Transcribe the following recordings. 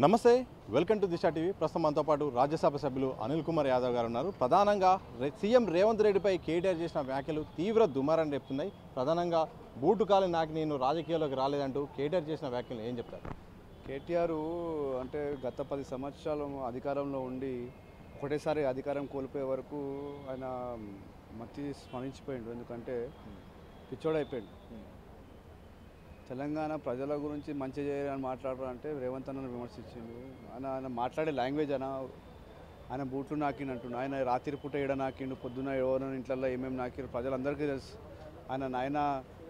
నమస్తే, welcome to Disha TV. ప్రస్తుతం మనతో పాటు రాజ్యసభ సభ్యులు అనిల్ కుమార్ యాదవ్ గారు ఉన్నారు. ప్రధానంగా సీఎం రేవంత్ రెడ్డిపై కేటీఆర్ చేసిన వ్యాఖ్యలు తీవ్ర దుమారాన్ని రేపుతున్నాయి. ప్రధానంగా బూటుకాలి నాకు నేను రాజకీయాల్లోకి రాలేదంటూ కేటీఆర్ చేసిన వ్యాఖ్యలు ఏం చెప్తారు? కేటీఆర్ అంటే గత 10 సంవత్సరాలు అధికారంలో ఉండి ఒకటేసారి అధికారం కోల్పోయే వరకు ఆయన మతి స్మరించిపోయిండు. ఎందుకంటే పిచ్చోడైపోయిండు. తెలంగాణ ప్రజల గురించి మంచి చేయాలని మాట్లాడారంటే రేవంత్ అన్నను విమర్శించిండు. ఆయన మాట్లాడే లాంగ్వేజ్ ఆయన బూట్లు నాకిండు, ఆయన రాత్రి పూట ఏడ నాకిండు, పొద్దున్న ఎవరైనా ఇంట్లో ఏమేమి నాకిండు ప్రజలందరికీ తెలుసు. ఆయన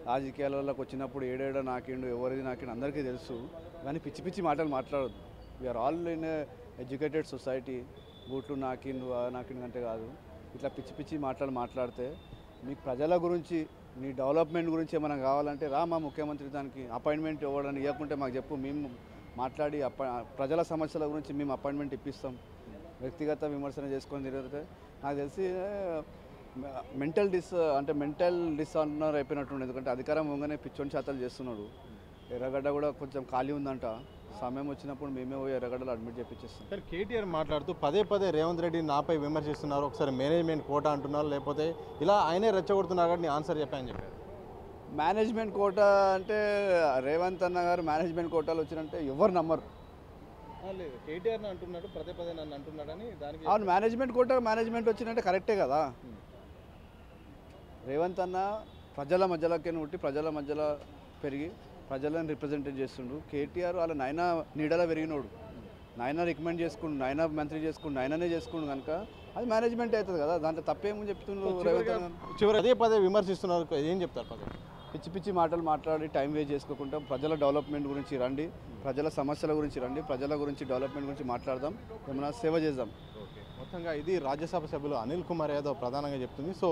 రాజకీయాలలోకి వచ్చినప్పుడు ఏడేడ నాకిండు, ఎవరిది నాకిండు అందరికీ తెలుసు. కానీ పిచ్చి పిచ్చి మాటలు మాట్లాడద్దు. We are all in educated society. బూట్లు నాకిండు అంటే కాదు, ఇట్లా పిచ్చి పిచ్చి మాటలు మాట్లాడితే మీకు ప్రజల గురించి నీ డెవలప్మెంట్ గురించి ఏమైనా కావాలంటే రా మా ముఖ్యమంత్రి దానికి అపాయింట్మెంట్ ఇవ్వడానికి ఇవ్వకుంటే మాకు చెప్పు, మేము మాట్లాడి ప్రజల సమస్యల గురించి మేము అపాయింట్మెంట్ ఇప్పిస్తాం. వ్యక్తిగత విమర్శన చేసుకొని తిరిగితే నాకు తెలిసి మెంటల్ డిసార్డర్ అయిపోయినట్టుండే. ఎందుకంటే అధికారం వంగనే పిచ్చోని చేతలు చేస్తున్నాడు. ఎర్రగడ్డ కూడా కొంచెం ఖాళీ ఉందంట, సమయం వచ్చినప్పుడు మేమే పోయి ఎర్రగడ్డలో అడ్మిట్ చేయించేస్తాం. సార్, కేటీఆర్ మాట్లాడుతూ పదే పదే రేవంత్ రెడ్డి నాపై విమర్శిస్తున్నారు. ఒకసారి మేనేజ్మెంట్ కోటా అంటున్నారు, లేకపోతే ఇలా ఆయనే రెచ్చగొడుతున్నారు కాబట్టి ఆన్సర్ చెప్పాయని చెప్పారు. మేనేజ్మెంట్ కోటా అంటే రేవంత్ అన్న గారు మేనేజ్మెంట్ కోటాలు వచ్చినంటే ఎవరు నమ్మరు. లేదు, కేటీఆర్ అంటున్నాడు, పదే పదే నన్ను అంటున్నాడని. దానికి అవును, మేనేజ్మెంట్ వచ్చినంటే కరెక్టే కదా. రేవంత్ అన్న ప్రజల మధ్యలోకి ఉట్టి ప్రజల మధ్యలో పెరిగి ప్రజలను రిప్రజెంట్ చేస్తుండు. కేటీఆర్ వాళ్ళ నాయన నీడలో పెరిగినోడు, నాయన రికమెండ్ చేసుకుండు, నాయన మంత్రి చేసుకుండు, నాయననే చేసుకుండు కనుక అది మేనేజ్మెంట్ అవుతుంది కదా. దాంట్లో తప్పేమని చెప్తున్నారు. రేవంత్ అన్న చివరి పదే పదే విమర్శిస్తున్నారు, ఏం చెప్తారు? పదే పిచ్చి పిచ్చి మాటలు మాట్లాడి టైం వేస్ట్ చేసుకోకుండా ప్రజల డెవలప్మెంట్ గురించి రండి, ప్రజల సమస్యల గురించి రండి, ప్రజల గురించి డెవలప్మెంట్ గురించి మాట్లాడదాం, ఏమైనా సేవ చేద్దాం. మొత్తంగా ఇది రాజ్యసభ సభ్యులు అనిల్ కుమార్ యాదవ్ ప్రధానంగా చెప్తుంది. సో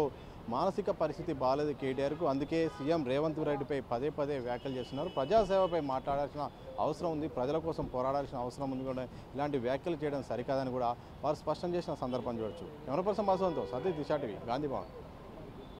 మానసిక పరిస్థితి బాగాలేదు కేటీఆర్కు, అందుకే సీఎం రేవంత్ రెడ్డిపై పదే పదే వ్యాఖ్యలు చేస్తున్నారు. ప్రజాసేవపై మాట్లాడాల్సిన అవసరం ఉంది, ప్రజల కోసం పోరాడాల్సిన అవసరం ఉంది కూడా. ఇలాంటి వ్యాఖ్యలు చేయడం సరికాదని కూడా వారు స్పష్టం చేసిన సందర్భం చూడొచ్చు. కెమెరా పర్సన్ బాసువంతో సతీష్, దిశ టీవీ, గాంధీ భవన్.